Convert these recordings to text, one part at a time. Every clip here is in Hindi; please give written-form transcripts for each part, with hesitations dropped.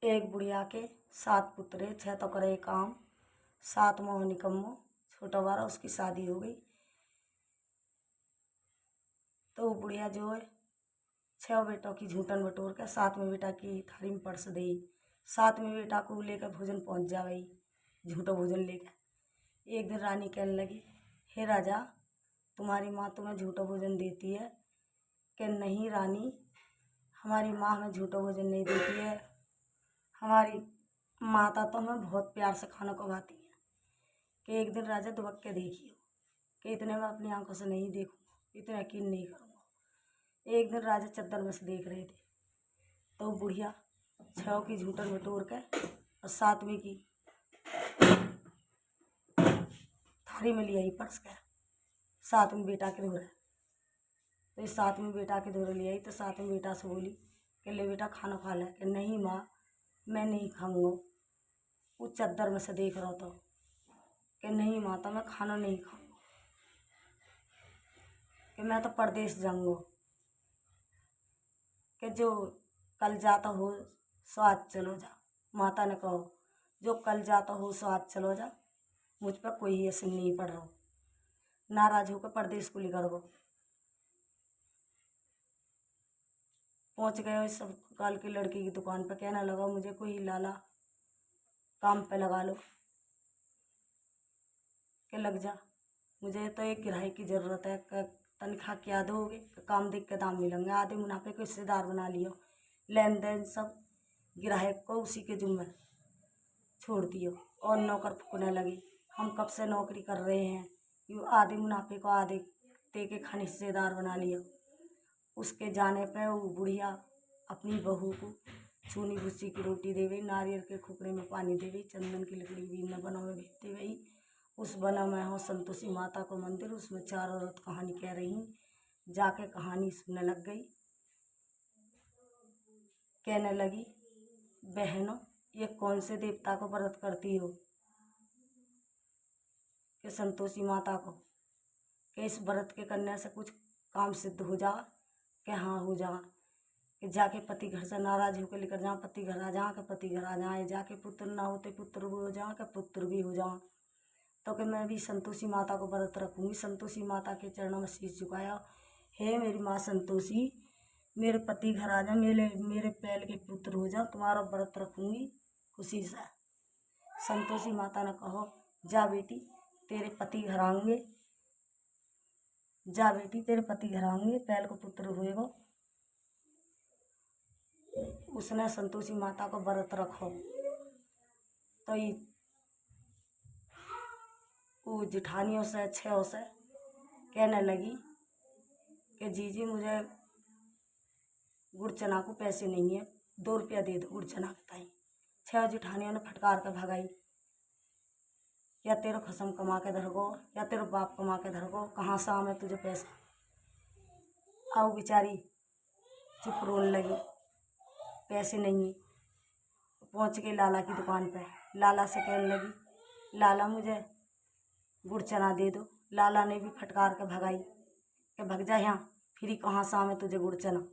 एक बुढ़िया के 7 पुत्रे 6 तो करे काम, 7वां निकम्मो। छोटा वाला उसकी शादी हो गई। तो वो बुढ़िया जो है 6 बेटों की झूठन बटोर कर 7वें बेटा की थाली में परस दे। 7वें बेटा को लेकर भोजन पहुंच जावे, झूठो भोजन लेकर। एक दिन रानी कहने लगी, हे राजा, तुम्हारी माँ तुम्हें झूठो भोजन देती है? कि नहीं रानी, हमारी माँ हमें झूठो भोजन नहीं देती है। हमारी माता तो हमें बहुत प्यार से खाना खवाती है। कि एक दिन राजा दुबक के देखियो, कि इतने मैं अपनी आंखों से नहीं देखूंगा, इतना यकीन नहीं करूँगा। एक दिन राजा चद्दर में से देख रहे थे, तो बुढ़िया 6 की झूठन बटोर के और 7वीं की थाली में लिया ही परस के 7वें बेटा के धोरे। तो इस 7वें बेटा के धोरे लिया ही, तो 7वें बेटा से बोली कि ले बेटा खाना खा ले। कि नहीं माँ, मैं नहीं खाऊंगा, वो चद्दर में से देख रहा था। कि नहीं माता, मैं खाना नहीं खाऊंगा, कि मैं तो परदेश जाऊंगा। कि जो कल जाता हो सो आज चलो जा। माता ने कहो, जो कल जाता हो सो आज चलो जा। मुझ पर कोई असर नहीं पड़ रहा। नाराज होकर परदेश को लेकर गो। पहुंच गए सब काल की लड़की की दुकान पर। कहने लगा, मुझे कोई लाला काम पे लगा लो। कि लग जा, मुझे तो एक किराए की ज़रूरत है। तनख्वाह क्या दोगे? काम देख के दाम मिलेंगे, आधे मुनाफे को हिस्सेदार बना लियो। लेन देन सब ग्राहक को उसी के जुम्मे छोड़ दियो। और नौकर फूकने लगी, हम कब से नौकरी कर रहे हैं, यूँ आधे मुनाफे को आधे दे के खाने हिस्सेदार बना लियो। उसके जाने पे वो बुढ़िया अपनी बहू को चूनी भूसी की रोटी दे गई, नारियल के खुकड़े में पानी दे गई, चंदन की लकड़ी भी न बनों में भेज दे गई। उस बना में हो संतोषी माता को मंदिर, उसमें 4 औरत कहानी कह रही। जाके कहानी सुनने लग गई। कहने लगी, बहनों, ये कौन से देवता को व्रत करती हो? कि संतोषी माता को। कि इस व्रत के करने से कुछ काम सिद्ध हो जा? कि हाँ हो जा। कि जाके पति घर से नाराज होकर लेकर जहाँ पति घर आ जा, के पति घर आ जाए। जाके पुत्र ना होते पुत्र भी हो जा, के पुत्र भी हो जा। तो कि मैं भी संतोषी माता को व्रत रखूँगी। संतोषी माता के चरणों में शीश झुकाया, हे मेरी माँ संतोषी, मेरे पति घर आ जा, मेरे पैल के पुत्र हो जा, तुम्हारा व्रत रखूँगी खुशी से। संतोषी माता ने कहो, जा बेटी, तेरे पति घर आएंगे। जा बेटी, तेरे पति घर आएंगे, पैल को पुत्र हुएगा। उसने संतोषी माता को व्रत रखो। तो ये वो जिठानियों से 6 से कहने लगी कि जीजी, मुझे गुड़ चना को पैसे नहीं है, 2 रुपया दे दो गुड़ चना के ताई। 6 जिठानियों ने फटकार कर भगाई, या तेरे खसम कमा के धरगो, या तेरे बाप कमा के धरगो, कहाँ से आवे तुझे पैसा। आओ बेचारी चुप रोने लगी, पैसे नहीं है। पहुँच गई लाला की दुकान पे। लाला से कहने लगी, लाला मुझे गुड़ चना दे दो। लाला ने भी फटकार के भगाई कि भग जा यहाँ, फिर कहाँ से आवे तुझे गुड़ चना,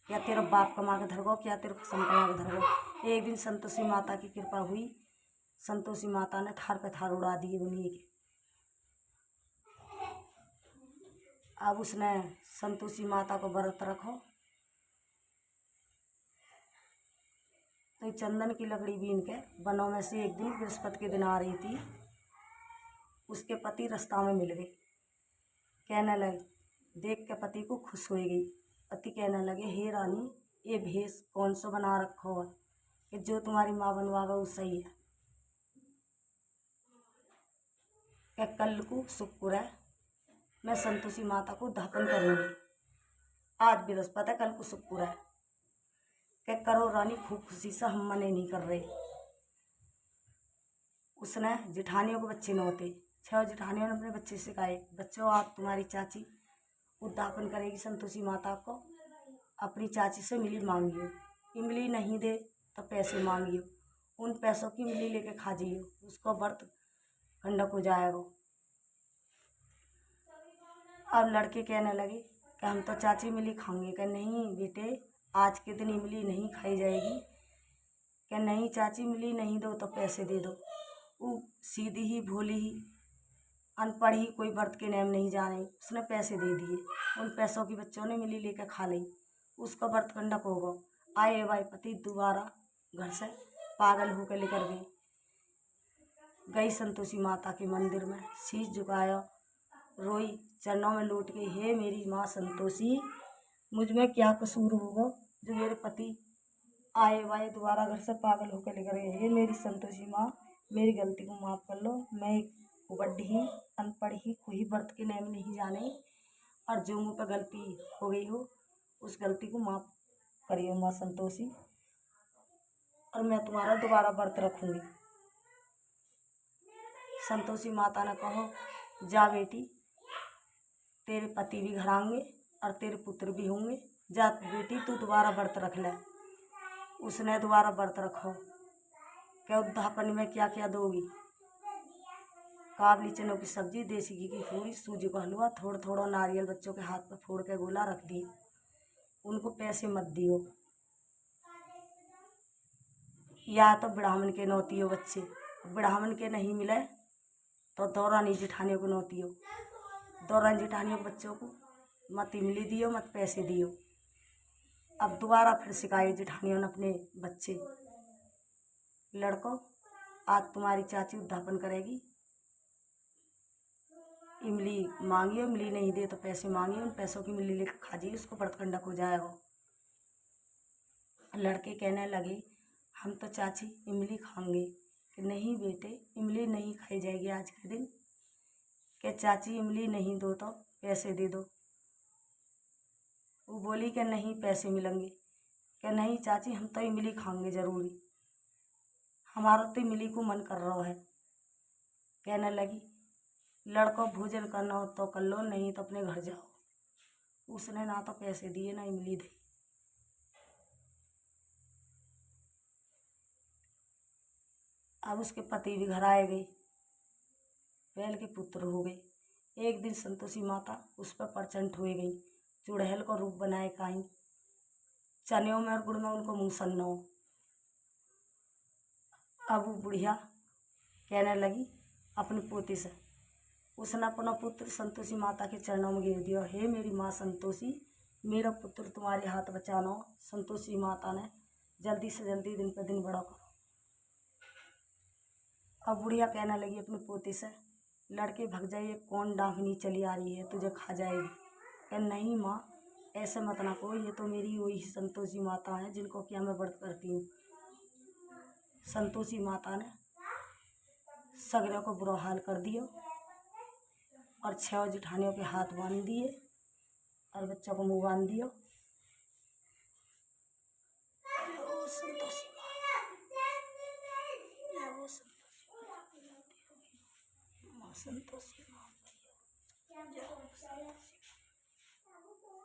या तेरा बाप कमा के धरगो, क्या तेरे कसम कमा के धरगो। एक दिन संतोषी माता की कृपा हुई। संतोषी माता ने थार पे थार उड़ा दिए दुनिया के। अब उसने संतोषी माता को व्रत रखो। तो चंदन की लकड़ी बीन के बनों में से एक दिन बृहस्पति के दिन आ रही थी। उसके पति रास्ता में मिल गए। कहने लगे, देख के पति को खुश हो गई। पति कहने लगे, हे रानी, ये भेष कौन सा बना रखो है? कि जो तुम्हारी माँ बनवावे वो सही है। कि कल को शुक्र है, मैं संतोषी माता को दाफन करूँगी। आज बृहस्पति है, कल को शुक्र है। कि करो रानी, खूब खुशी से, हम मने नहीं कर रहे। उसने जिठानियों को बच्चे न होते, 6 जिठानियों ने अपने बच्चे से कहा, बच्चों आप तुम्हारी चाची उद्यापन करेगी संतोषी माता को, अपनी चाची से मिली मांगियो। इमली नहीं दे तो पैसे मांगियो, उन पैसों की इमली लेके खा जाइयो, उसको व्रत खंडक हो जाएगा। अब लड़के कहने लगे कि हम तो चाची इमली खाएंगे। कि नहीं बेटे, आज के दिन इमली नहीं खाई जाएगी, क्या नहीं चाची मिली नहीं दो तो पैसे दे दो। वो सीधी ही भोली ही अनपढ़ ही कोई व्रत के नेम नहीं जाने, उसने पैसे दे दिए। उन पैसों की बच्चों ने मिली लेकर खा ली। उसका व्रत कंडक हो गया। आए भाई पति दोबारा घर से पागल होकर लेकर गई संतोषी माता के मंदिर में, शीश झुकाया, रोई, चरणों में लौट गई। हे मेरी माँ संतोषी, मुझ में क्या कसूर होगा जो मेरे पति आए वाए दोबारा घर से पागल होकर लेकर गए। हे मेरी संतोषी माँ, मेरी गलती को माफ़ कर लो। मैं एक बड्ढी ही अनपढ़ ही कोई व्रत के नेम नहीं जाने, और जो मुँह पर गलती हो गई हो उस गलती को माफ़ करियो माँ संतोषी, और मैं तुम्हारा दोबारा व्रत रखूँगी। संतोषी माता ने कहो जा बेटी, तेरे पति भी घर आएंगे और तेरे पुत्र भी होंगे। जा बेटी तू दोबारा व्रत रख ले। उसने दोबारा व्रत रखो। क्या उद्यापन में क्या क्या दोगी? काबली चनों की सब्जी, देसी घी की पूरी, सूजी का हलवा, थोड़ा थोड़ा नारियल बच्चों के हाथ पर फोड़ के गोला रख दी। उनको पैसे मत दियो, या तो ब्राह्मण के नौतियो बच्चे, ब्राह्मण के नहीं मिले तो दौरानी जिठानियों को नौतियो। दौरानी जिठानियों के बच्चों को मत इमली दियो मत पैसे दियो। अब दोबारा फिर सिखाई जिठानियों ने अपने बच्चे, लड़कों आज तुम्हारी चाची उद्यापन करेगी, इमली मांगियो, इमली नहीं दे तो पैसे मांगियो, उन पैसों की इमली लेकर खा जाइए, उसको व्रत कंडक हो जाएगा। लड़के कहने लगे हम तो चाची इमली खाएंगे। कि नहीं बेटे, इमली नहीं खाई जाएगी आज के दिन। क्या चाची इमली नहीं दो तो पैसे दे दो। वो बोली कि नहीं पैसे मिलेंगे। क्या नहीं चाची हम तो इमली खाएंगे जरूरी, हमारा तो इमली को मन कर रहा है। कहने लगी लड़कों भोजन करना हो तो कर लो, नहीं तो अपने घर जाओ। उसने ना तो पैसे दिए ना इमली दी। अब उसके पति भी घर आए गए, बैल के पुत्र हो गए। एक दिन संतोषी माता उस पर प्रचंड हो गई, चुड़ैल को रूप बनाए काई, चनियों में और गुड़ में उनको मुँह सन्नो। अब वो बुढ़िया कहने लगी अपनी पोती से, उसने अपना पुत्र संतोषी माता के चरणों में गिर दिया। हे मेरी माँ संतोषी, मेरा पुत्र तुम्हारे हाथ बचाना। संतोषी माता ने जल्दी से जल्दी दिन पर दिन बड़ा करो। अब बुढ़िया कहने लगी अपनी पोती से, लड़के भग जाइए, कौन डांगनी चली आ रही है तुझे खा जाएगी। कह नहीं माँ ऐसे मत ना कहो, ये तो मेरी वही संतोषी माता है जिनको क्या मैं व्रत करती हूँ। संतोषी माता ने सगरों को बुरा हाल कर दिया और 6 जिठानियों के हाथ बांध दिए और बच्चों को मुँह बांध दिया। संतोषी माँ, संतोषी माँ।